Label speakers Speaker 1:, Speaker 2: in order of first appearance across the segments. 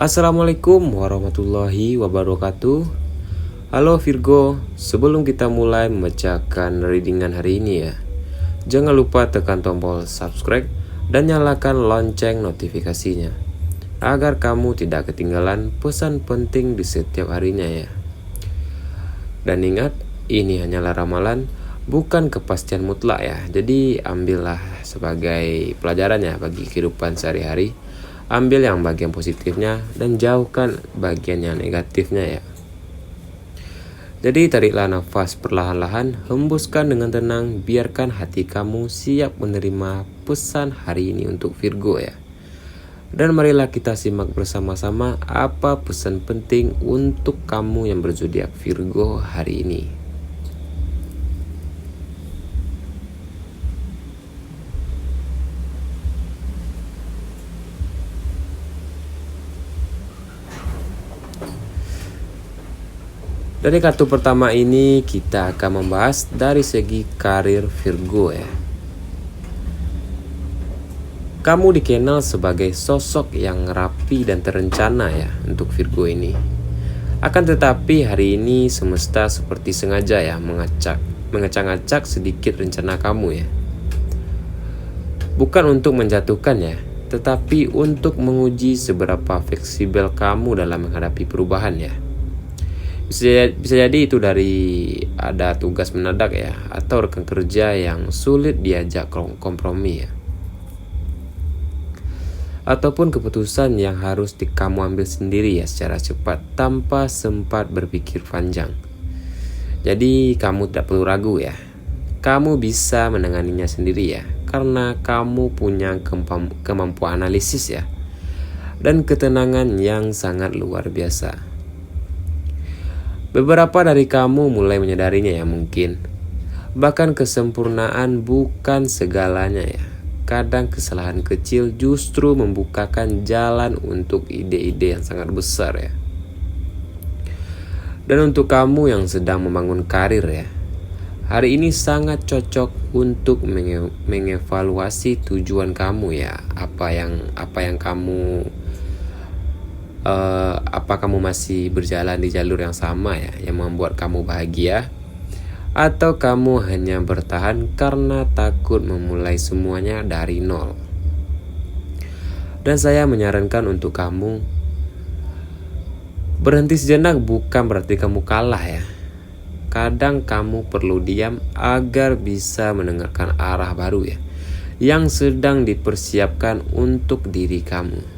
Speaker 1: Assalamualaikum warahmatullahi wabarakatuh. Halo Virgo, sebelum kita mulai membacakan readingan hari ini ya, jangan lupa tekan tombol subscribe dan nyalakan lonceng notifikasinya agar kamu tidak ketinggalan pesan penting di setiap harinya ya. Dan ingat, ini hanyalah ramalan, bukan kepastian mutlak ya. Jadi ambillah sebagai pelajaran ya bagi kehidupan sehari-hari. Ambil yang bagian positifnya dan jauhkan bagian yang negatifnya ya. Jadi tariklah nafas perlahan-lahan, hembuskan dengan tenang, biarkan hati kamu siap menerima pesan hari ini untuk Virgo ya. Dan marilah kita simak bersama-sama apa pesan penting untuk kamu yang berzodiak Virgo hari ini. Dari kartu pertama ini kita akan membahas dari segi karir Virgo ya. Kamu dikenal sebagai sosok yang rapi dan terencana ya untuk Virgo ini. Akan tetapi hari ini semesta seperti sengaja ya mengacak-ngacak sedikit rencana kamu ya. Bukan untuk menjatuhkan ya, tetapi untuk menguji seberapa fleksibel kamu dalam menghadapi perubahan ya. Bisa jadi itu dari ada tugas mendadak ya, atau rekan kerja yang sulit diajak kompromi ya, ataupun keputusan yang harus kamu ambil sendiri ya secara cepat tanpa sempat berpikir panjang. Jadi kamu tidak perlu ragu ya, kamu bisa menanganinya sendiri ya, karena kamu punya kemampuan analisis ya, dan ketenangan yang sangat luar biasa. Beberapa dari kamu mulai menyadarinya ya mungkin. Bahkan kesempurnaan bukan segalanya ya. Kadang kesalahan kecil justru membukakan jalan untuk ide-ide yang sangat besar ya. Dan untuk kamu yang sedang membangun karir ya, hari ini sangat cocok untuk mengevaluasi tujuan kamu ya. Apa yang kamu apa kamu masih berjalan di jalur yang sama ya, yang membuat kamu bahagia, atau kamu hanya bertahan karena takut memulai semuanya dari nol. Dan saya menyarankan untuk kamu berhenti sejenak, bukan berarti kamu kalah ya. Kadang kamu perlu diam agar bisa mendengarkan arah baru ya, yang sedang dipersiapkan untuk diri kamu.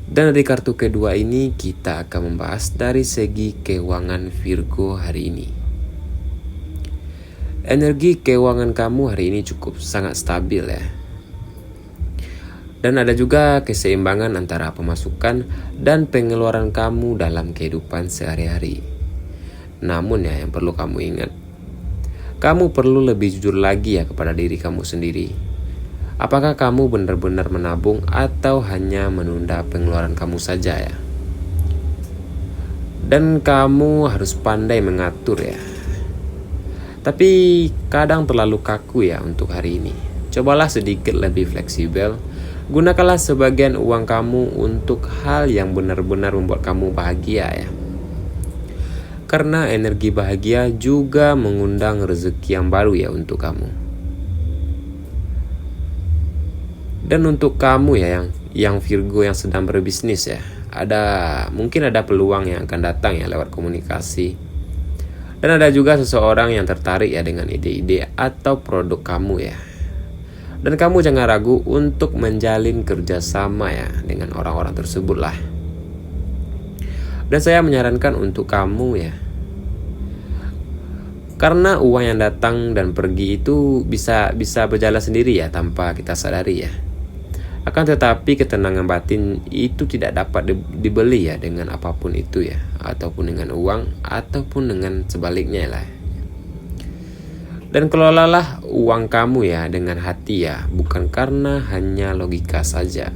Speaker 1: Dan dari kartu kedua ini kita akan membahas dari segi keuangan Virgo hari ini. Energi keuangan kamu hari ini cukup sangat stabil ya. Dan ada juga keseimbangan antara pemasukan dan pengeluaran kamu dalam kehidupan sehari-hari. Namun ya, yang perlu kamu ingat, kamu perlu lebih jujur lagi ya kepada diri kamu sendiri. Apakah kamu benar-benar menabung atau hanya menunda pengeluaran kamu saja ya? Dan kamu harus pandai mengatur ya. Tapi kadang terlalu kaku ya untuk hari ini. Cobalah sedikit lebih fleksibel. Gunakanlah sebagian uang kamu untuk hal yang benar-benar membuat kamu bahagia ya. Karena energi bahagia juga mengundang rezeki yang baru ya untuk kamu. Dan untuk kamu ya yang Virgo yang sedang berbisnis ya, mungkin ada peluang yang akan datang ya lewat komunikasi. Dan ada juga seseorang yang tertarik ya dengan ide-ide atau produk kamu ya. Dan kamu jangan ragu untuk menjalin kerjasama ya dengan orang-orang tersebut lah. Dan saya menyarankan untuk kamu ya, karena uang yang datang dan pergi itu bisa berjalan sendiri ya tanpa kita sadari ya. Akan tetapi ketenangan batin itu tidak dapat dibeli ya dengan apapun itu ya, ataupun dengan uang, ataupun dengan sebaliknya lah. Dan kelolalah uang kamu ya dengan hati ya, bukan karena hanya logika saja.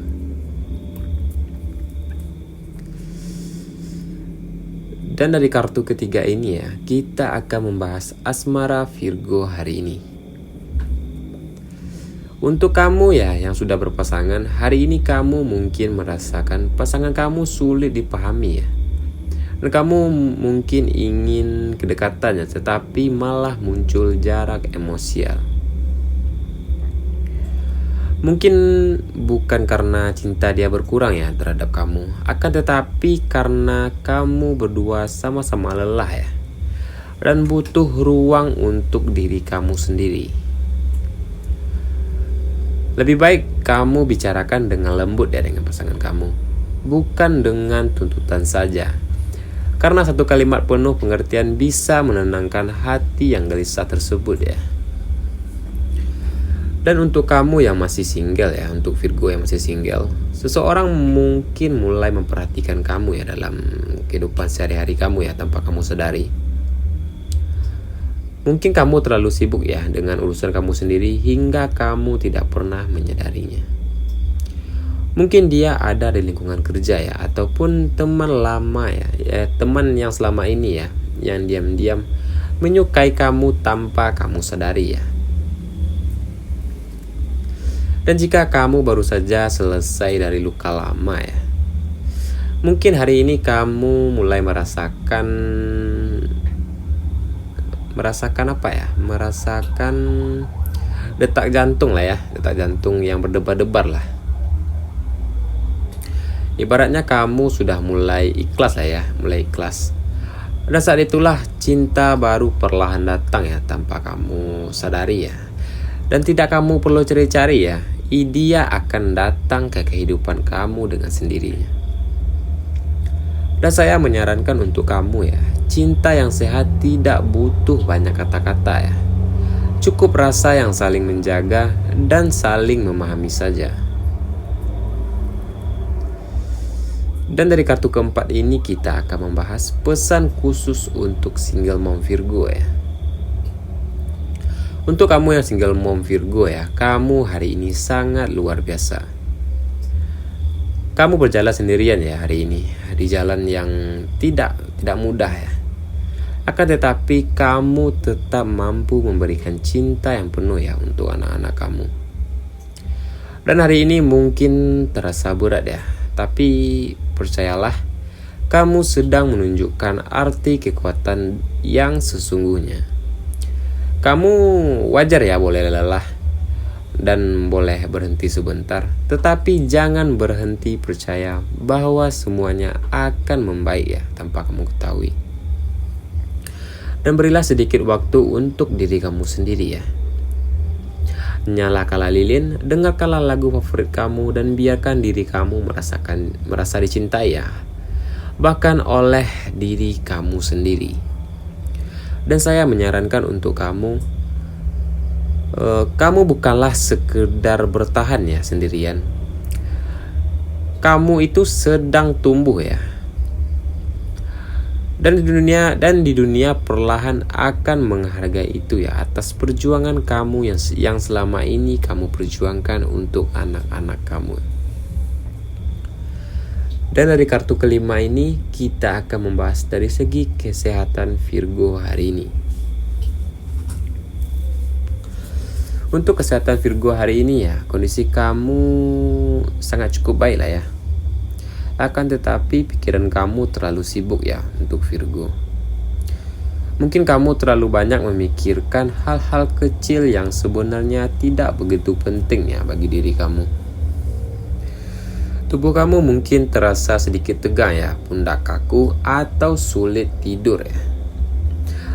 Speaker 1: Dan dari kartu ketiga ini ya, kita akan membahas asmara Virgo hari ini. Untuk kamu ya yang sudah berpasangan, hari ini kamu mungkin merasakan pasangan kamu sulit dipahami ya. Dan kamu mungkin ingin kedekatannya, tetapi malah muncul jarak emosial. Mungkin bukan karena cinta dia berkurang ya terhadap kamu, akan tetapi karena kamu berdua sama-sama lelah ya, dan butuh ruang untuk diri kamu sendiri. Lebih baik kamu bicarakan dengan lembut ya dengan pasangan kamu, bukan dengan tuntutan saja. Karena satu kalimat penuh pengertian bisa menenangkan hati yang gelisah tersebut ya. Dan untuk kamu yang masih single ya, untuk Virgo yang masih single, seseorang mungkin mulai memperhatikan kamu ya dalam kehidupan sehari-hari kamu ya tanpa kamu sadari. Mungkin kamu terlalu sibuk ya dengan urusan kamu sendiri hingga kamu tidak pernah menyadarinya. Mungkin dia ada di lingkungan kerja ya, ataupun teman lama ya, teman yang selama ini ya, yang diam-diam menyukai kamu tanpa kamu sadari ya. Dan jika kamu baru saja selesai dari luka lama ya, mungkin hari ini kamu mulai merasakan apa ya? Merasakan detak jantung lah ya, detak jantung yang berdebar-debar lah. Ibaratnya kamu sudah mulai ikhlas lah ya, mulai ikhlas. Dan saat itulah cinta baru perlahan datang ya tanpa kamu sadari ya. Dan tidak kamu perlu cari-cari ya, dia akan datang ke kehidupan kamu dengan sendirinya. Dan saya menyarankan untuk kamu ya, cinta yang sehat tidak butuh banyak kata-kata ya. Cukup rasa yang saling menjaga dan saling memahami saja. Dan dari kartu keempat ini kita akan membahas pesan khusus untuk single mom Virgo ya. Untuk kamu yang single mom Virgo ya, kamu hari ini sangat luar biasa. Kamu berjalan sendirian ya hari ini, di jalan yang tidak mudah ya. Akan tetapi kamu tetap mampu memberikan cinta yang penuh ya untuk anak-anak kamu. Dan hari ini mungkin terasa berat ya, tapi percayalah, kamu sedang menunjukkan arti kekuatan yang sesungguhnya. Kamu wajar ya boleh lelah dan boleh berhenti sebentar, tetapi jangan berhenti percaya bahwa semuanya akan membaik ya tanpa kamu ketahui. Dan berilah sedikit waktu untuk diri kamu sendiri ya. Nyalakanlah lilin, dengarkanlah lagu favorit kamu, dan biarkan diri kamu merasa dicintai ya, bahkan oleh diri kamu sendiri. Dan saya menyarankan untuk kamu, kamu bukanlah sekedar bertahan ya sendirian. Kamu itu sedang tumbuh ya. Dan di dunia perlahan akan menghargai itu ya atas perjuangan kamu yang selama ini kamu perjuangkan untuk anak-anak kamu. Dan dari kartu kelima ini kita akan membahas dari segi kesehatan Virgo hari ini. Untuk kesehatan Virgo hari ini ya, kondisi kamu sangat cukup baik lah ya. Akan tetapi pikiran kamu terlalu sibuk ya untuk Virgo. Mungkin kamu terlalu banyak memikirkan hal-hal kecil yang sebenarnya tidak begitu penting ya bagi diri kamu. Tubuh kamu mungkin terasa sedikit tegang ya, pundak kaku atau sulit tidur ya.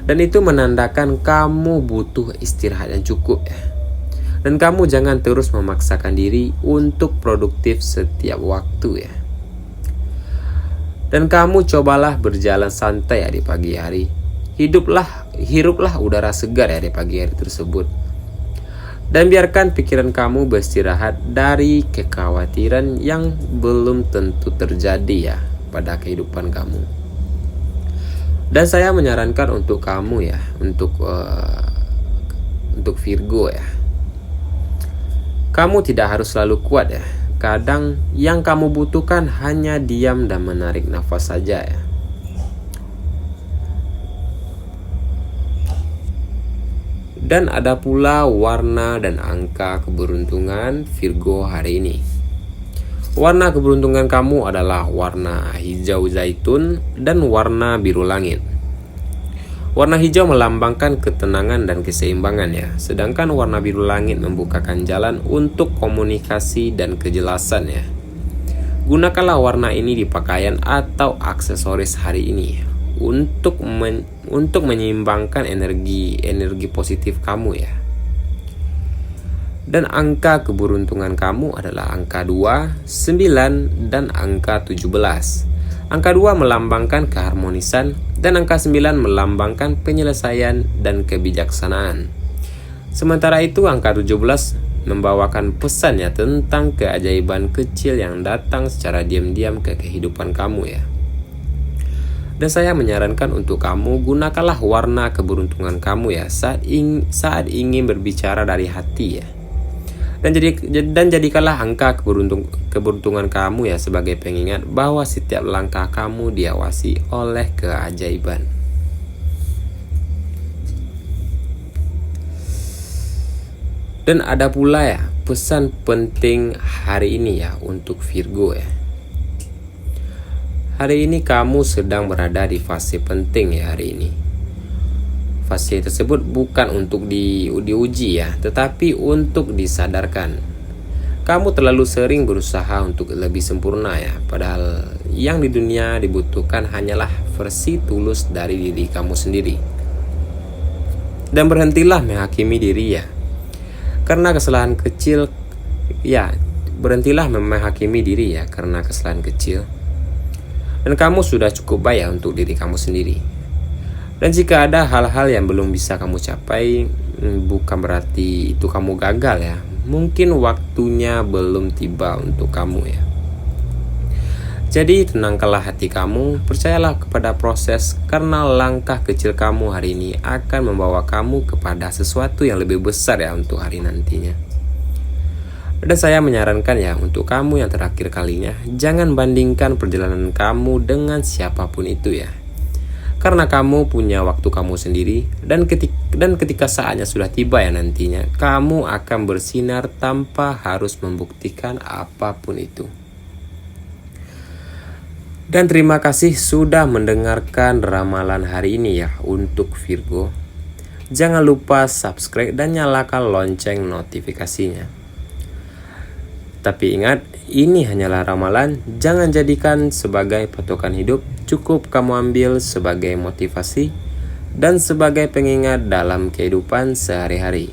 Speaker 1: Dan itu menandakan kamu butuh istirahat yang cukup ya. Dan kamu jangan terus memaksakan diri untuk produktif setiap waktu ya. Dan kamu cobalah berjalan santai ya di pagi hari. Hiruplah udara segar ya di pagi hari tersebut. Dan biarkan pikiran kamu beristirahat dari kekhawatiran yang belum tentu terjadi ya pada kehidupan kamu. Dan saya menyarankan untuk kamu ya, untuk Virgo ya. Kamu tidak harus selalu kuat ya. Kadang yang kamu butuhkan hanya diam dan menarik nafas saja ya. Dan ada pula warna dan angka keberuntungan Virgo hari ini. Warna keberuntungan kamu adalah warna hijau zaitun dan warna biru langit. Warna hijau melambangkan ketenangan dan keseimbangan ya. Sedangkan warna biru langit membukakan jalan untuk komunikasi dan kejelasan ya. Gunakanlah warna ini di pakaian atau aksesoris hari ini untuk menyeimbangkan energi positif kamu ya. Dan angka keberuntungan kamu adalah angka 2, 9, dan angka 17. Angka 2 melambangkan keharmonisan dan angka 9 melambangkan penyelesaian dan kebijaksanaan. Sementara itu angka 17 membawakan pesannya tentang keajaiban kecil yang datang secara diam-diam ke kehidupan kamu ya. Dan saya menyarankan untuk kamu gunakanlah warna keberuntungan kamu ya saat ingin berbicara dari hati ya. Dan jadikanlah angka keberuntungan kamu ya sebagai pengingat bahwa setiap langkah kamu diawasi oleh keajaiban. Dan ada pula ya pesan penting hari ini ya untuk Virgo ya. Hari ini kamu sedang berada di fase penting ya hari ini. Fase tersebut bukan untuk diuji ya, tetapi untuk disadarkan. Kamu terlalu sering berusaha untuk lebih sempurna ya, padahal yang di dunia dibutuhkan hanyalah versi tulus dari diri kamu sendiri. Dan berhentilah menghakimi diri ya. Karena kesalahan kecil ya, berhentilah menghakimi diri ya karena kesalahan kecil. Dan kamu sudah cukup baik untuk diri kamu sendiri. Dan jika ada hal-hal yang belum bisa kamu capai, bukan berarti itu kamu gagal ya. Mungkin waktunya belum tiba untuk kamu ya. Jadi tenangkanlah hati kamu, percayalah kepada proses, karena langkah kecil kamu hari ini akan membawa kamu kepada sesuatu yang lebih besar ya untuk hari nantinya. Dan saya menyarankan ya untuk kamu yang terakhir kalinya, jangan bandingkan perjalanan kamu dengan siapapun itu ya. Karena kamu punya waktu kamu sendiri, dan ketika saatnya sudah tiba ya nantinya, kamu akan bersinar tanpa harus membuktikan apapun itu. Dan terima kasih sudah mendengarkan ramalan hari ini ya untuk Virgo. Jangan lupa subscribe dan nyalakan lonceng notifikasinya. Tapi ingat, ini hanyalah ramalan, jangan jadikan sebagai patokan hidup, cukup kamu ambil sebagai motivasi dan sebagai pengingat dalam kehidupan sehari-hari.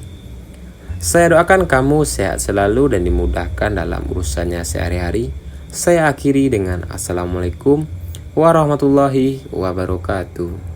Speaker 1: Saya doakan kamu sehat selalu dan dimudahkan dalam urusannya sehari-hari. Saya akhiri dengan Assalamualaikum warahmatullahi wabarakatuh.